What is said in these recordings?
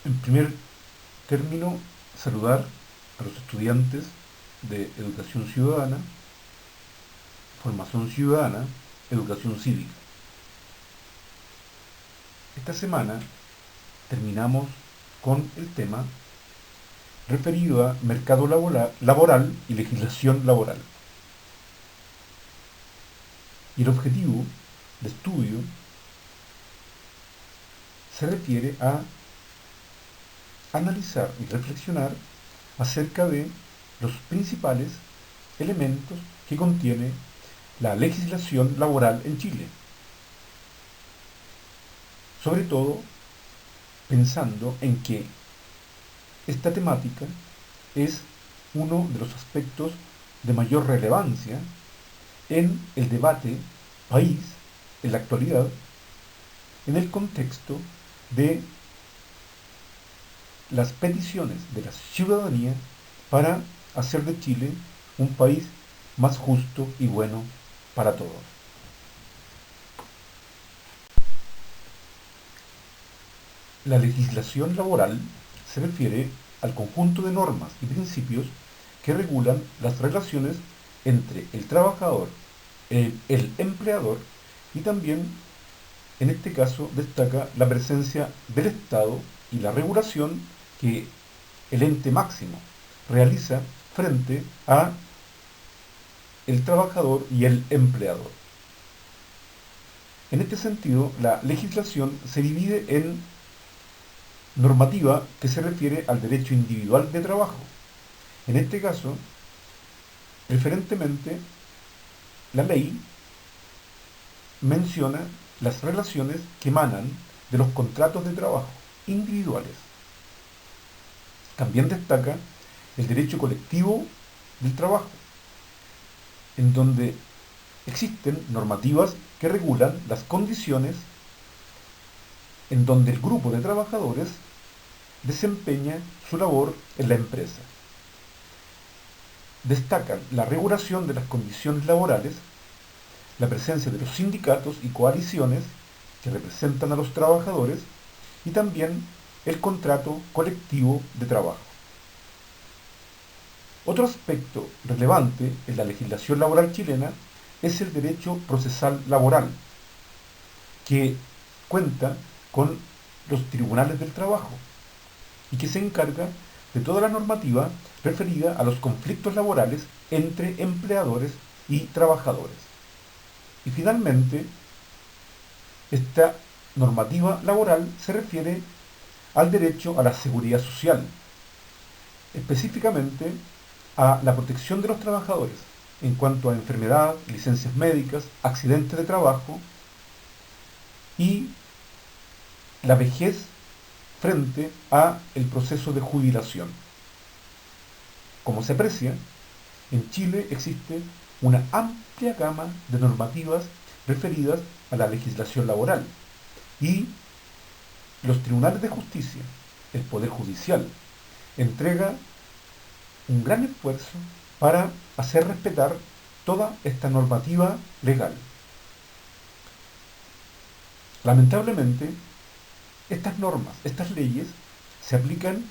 En primer término, saludar a los estudiantes de Educación Ciudadana, Formación Ciudadana, Educación Cívica. Esta semana terminamos con el tema referido a mercado laboral y legislación laboral. Y el objetivo de estudio se refiere a analizar y reflexionar acerca de los principales elementos que contiene la legislación laboral en Chile. Sobre todo pensando en que esta temática es uno de los aspectos de mayor relevancia en el debate país en la actualidad, en el contexto de las peticiones de la ciudadanía para hacer de Chile un país más justo y bueno para todos. La legislación laboral se refiere al conjunto de normas y principios que regulan las relaciones entre el trabajador, el empleador y también, en este caso, destaca la presencia del Estado y la regulación que el ente máximo realiza frente a el trabajador y el empleador. En este sentido, la legislación se divide en normativa que se refiere al derecho individual de trabajo. En este caso, preferentemente, la ley menciona las relaciones que emanan de los contratos de trabajo individuales. También destaca el derecho colectivo del trabajo, en donde existen normativas que regulan las condiciones en donde el grupo de trabajadores desempeña su labor en la empresa. Destacan la regulación de las condiciones laborales, la presencia de los sindicatos y coaliciones que representan a los trabajadores y también el contrato colectivo de trabajo. Otro aspecto relevante en la legislación laboral chilena es el derecho procesal laboral, que cuenta con los tribunales del trabajo y que se encarga de toda la normativa referida a los conflictos laborales entre empleadores y trabajadores. Y finalmente, esta normativa laboral se refiere al derecho a la seguridad social, específicamente a la protección de los trabajadores en cuanto a enfermedad, licencias médicas, accidentes de trabajo y la vejez frente a el proceso de jubilación. Como se aprecia, en Chile existe una amplia gama de normativas referidas a la legislación laboral y los tribunales de justicia, el Poder Judicial, entrega un gran esfuerzo para hacer respetar toda esta normativa legal. Lamentablemente, estas normas, estas leyes, se aplican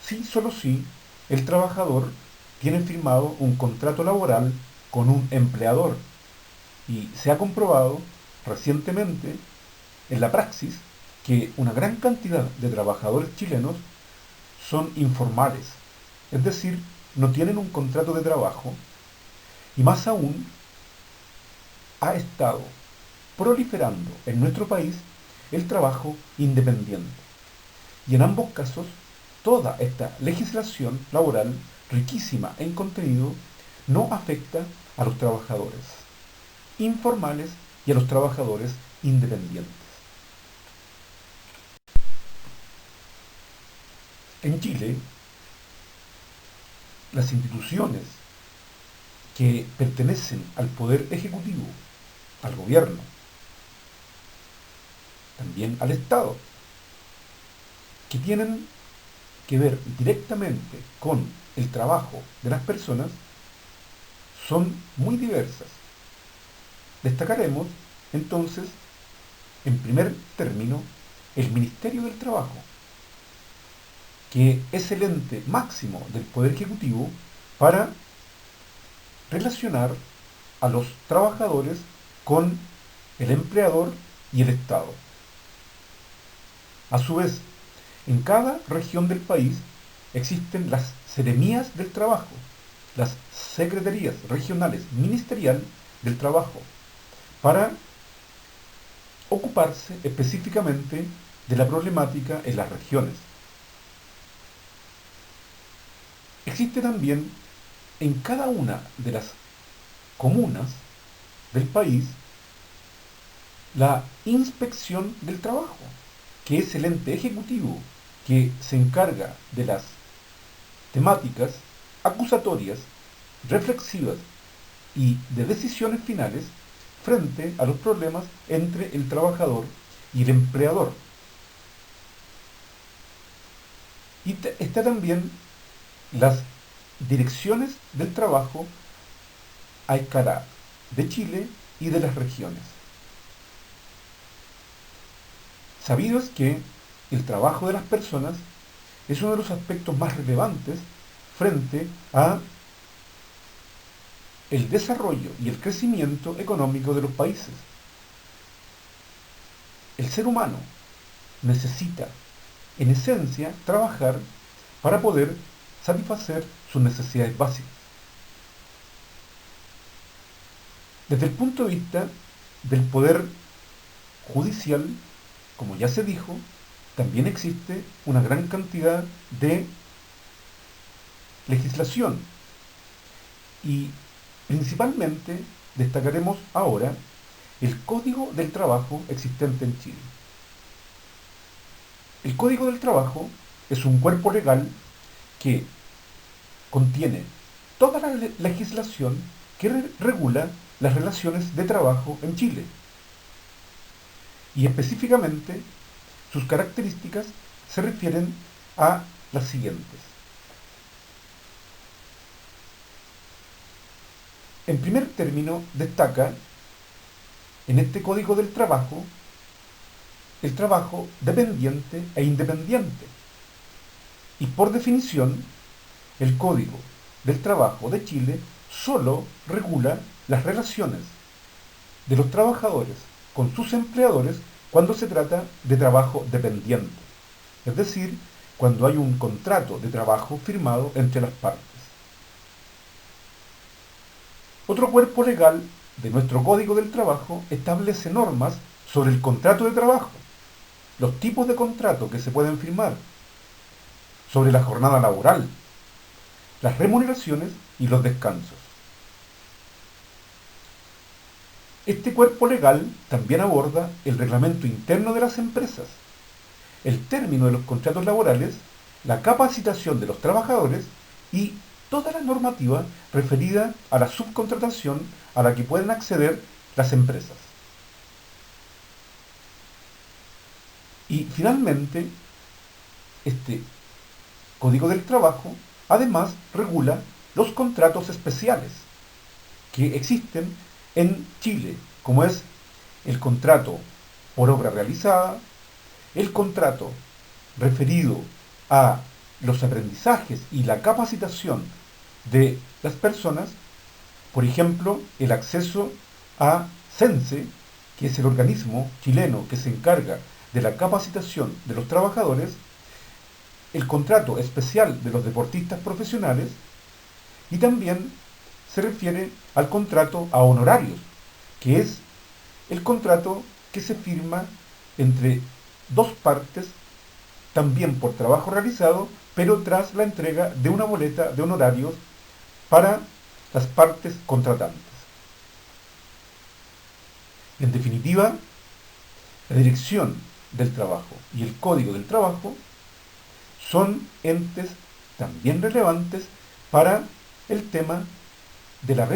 si, solo si, el trabajador tiene firmado un contrato laboral con un empleador. Y se ha comprobado recientemente en la praxis que una gran cantidad de trabajadores chilenos son informales, es decir, no tienen un contrato de trabajo y más aún ha estado proliferando en nuestro país el trabajo independiente. Y en ambos casos, toda esta legislación laboral, riquísima en contenido, no afecta a los trabajadores informales y a los trabajadores independientes. En Chile, las instituciones que pertenecen al poder ejecutivo, al gobierno, también al Estado, que tienen que ver directamente con el trabajo de las personas, son muy diversas. Destacaremos, entonces, en primer término, el Ministerio del Trabajo, que es el ente máximo del Poder Ejecutivo para relacionar a los trabajadores con el empleador y el Estado. A su vez, en cada región del país existen las seremías del trabajo, las secretarías regionales ministerial del trabajo, para ocuparse específicamente de la problemática en las regiones. Existe también en cada una de las comunas del país la inspección del trabajo, que es el ente ejecutivo que se encarga de las temáticas acusatorias, reflexivas y de decisiones finales frente a los problemas entre el trabajador y el empleador. Y está también las direcciones del trabajo a escala de Chile y de las regiones. Sabido es que el trabajo de las personas es uno de los aspectos más relevantes frente a el desarrollo y el crecimiento económico de los países. El ser humano necesita, en esencia, trabajar para poder satisfacer sus necesidades básicas. Desde el punto de vista del poder judicial, como ya se dijo, también existe una gran cantidad de legislación y principalmente destacaremos ahora el Código del Trabajo existente en Chile. El Código del Trabajo es un cuerpo legal que contiene toda la legislación que regula las relaciones de trabajo en Chile. Y específicamente sus características se refieren a las siguientes. En primer término, destaca en este Código del Trabajo el trabajo dependiente e independiente. Y por definición, el Código del Trabajo de Chile solo regula las relaciones de los trabajadores con sus empleadores cuando se trata de trabajo dependiente, es decir, cuando hay un contrato de trabajo firmado entre las partes. Otro cuerpo legal de nuestro Código del Trabajo establece normas sobre el contrato de trabajo, los tipos de contrato que se pueden firmar, sobre la jornada laboral, las remuneraciones y los descansos. Este cuerpo legal también aborda el reglamento interno de las empresas, el término de los contratos laborales, la capacitación de los trabajadores y toda la normativa referida a la subcontratación a la que pueden acceder las empresas. Y finalmente, este Código del Trabajo además regula los contratos especiales que existen en Chile, como es el contrato por obra realizada, el contrato referido a los aprendizajes y la capacitación de las personas, por ejemplo, el acceso a CENSE, que es el organismo chileno que se encarga de la capacitación de los trabajadores, el contrato especial de los deportistas profesionales y también se refiere al contrato a honorarios, que es el contrato que se firma entre dos partes, también por trabajo realizado, pero tras la entrega de una boleta de honorarios para las partes contratantes. En definitiva, la Dirección del Trabajo y el Código del Trabajo son entes también relevantes para el tema de la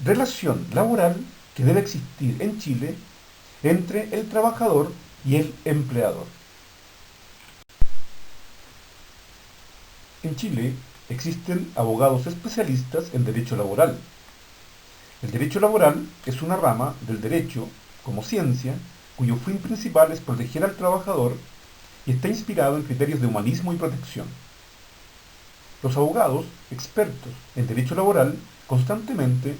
relación laboral que debe existir en Chile entre el trabajador y el empleador. En Chile existen abogados especialistas en derecho laboral. El derecho laboral es una rama del derecho como ciencia cuyo fin principal es proteger al trabajador y está inspirado en criterios de humanismo y protección. Los abogados, expertos en derecho laboral, constantemente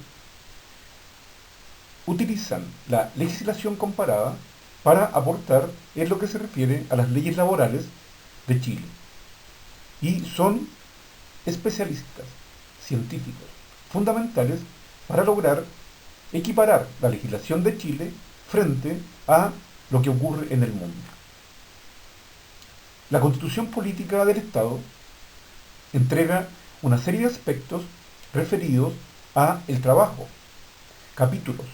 utilizan la legislación comparada para aportar en lo que se refiere a las leyes laborales de Chile. Y son especialistas, científicos, fundamentales para lograr equiparar la legislación de Chile frente a lo que ocurre en el mundo. La Constitución Política del Estado entrega una serie de aspectos referidos a el trabajo, capítulos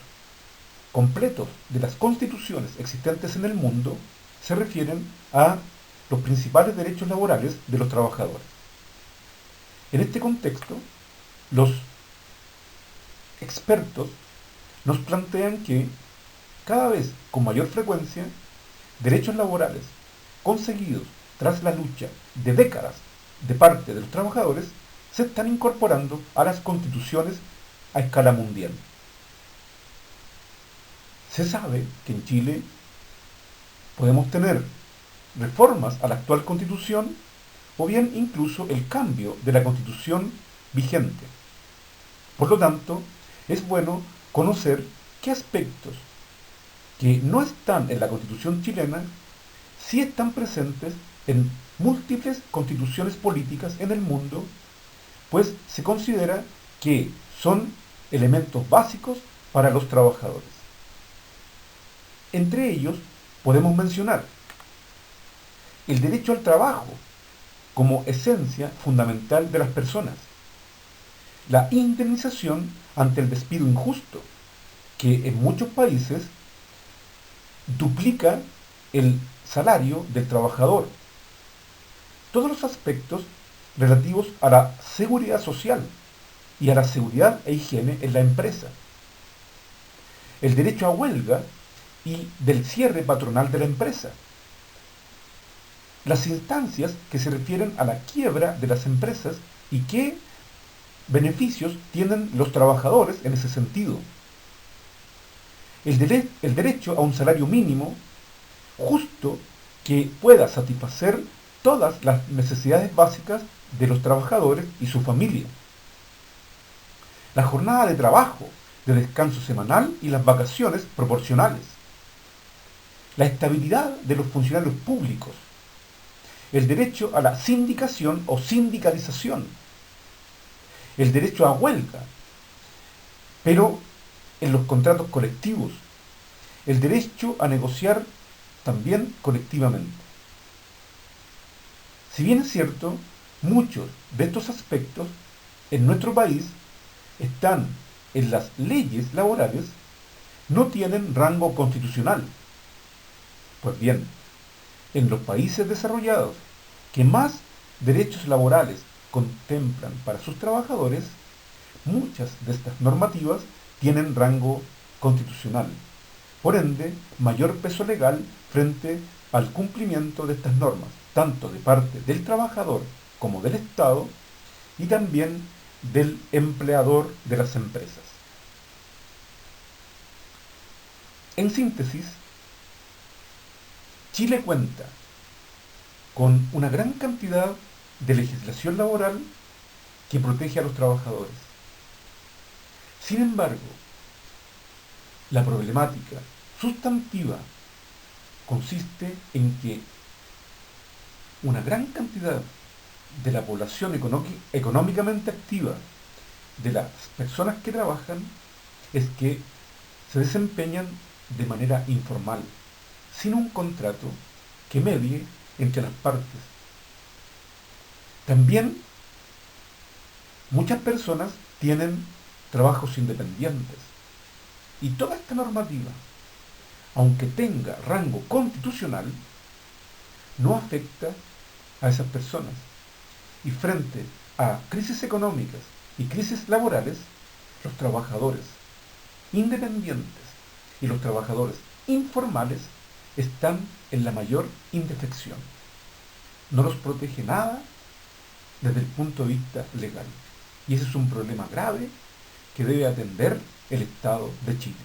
completos de las constituciones existentes en el mundo se refieren a los principales derechos laborales de los trabajadores. En este contexto, los expertos nos plantean que cada vez con mayor frecuencia derechos laborales conseguidos tras la lucha de décadas de parte de los trabajadores se están incorporando a las constituciones a escala mundial. Se sabe que en Chile podemos tener reformas a la actual constitución o bien incluso el cambio de la constitución vigente. Por lo tanto, es bueno conocer qué aspectos que no están en la constitución chilena sí están presentes en múltiples constituciones políticas en el mundo, pues se considera que son elementos básicos para los trabajadores. Entre ellos podemos mencionar el derecho al trabajo como esencia fundamental de las personas, la indemnización ante el despido injusto, que en muchos países duplica el salario del trabajador, todos los aspectos relativos a la seguridad social y a la seguridad e higiene en la empresa, el derecho a huelga y del cierre patronal de la empresa, las instancias que se refieren a la quiebra de las empresas y qué beneficios tienen los trabajadores en ese sentido, el derecho a un salario mínimo justo que pueda satisfacer todas las necesidades básicas de los trabajadores y su familia, la jornada de trabajo, de descanso semanal y las vacaciones proporcionales, la estabilidad de los funcionarios públicos, el derecho a la sindicación o sindicalización, el derecho a huelga, pero en los contratos colectivos, el derecho a negociar también colectivamente. Si bien es cierto, muchos de estos aspectos en nuestro país están en las leyes laborales, no tienen rango constitucional. Pues bien, en los países desarrollados que más derechos laborales contemplan para sus trabajadores, muchas de estas normativas tienen rango constitucional. Por ende, mayor peso legal frente al cumplimiento de estas normas, tanto de parte del trabajador como del Estado y también del empleador de las empresas. En síntesis, Chile cuenta con una gran cantidad de legislación laboral que protege a los trabajadores. Sin embargo, la problemática sustantiva consiste en que una gran cantidad de la población económicamente activa, de las personas que trabajan, es que se desempeñan de manera informal, sin un contrato que medie entre las partes. También muchas personas tienen trabajos independientes y toda esta normativa, aunque tenga rango constitucional, no afecta a esas personas. Y frente a crisis económicas y crisis laborales, los trabajadores independientes y los trabajadores informales están en la mayor indefección. No los protege nada desde el punto de vista legal. Y ese es un problema grave que debe atender el Estado de Chile.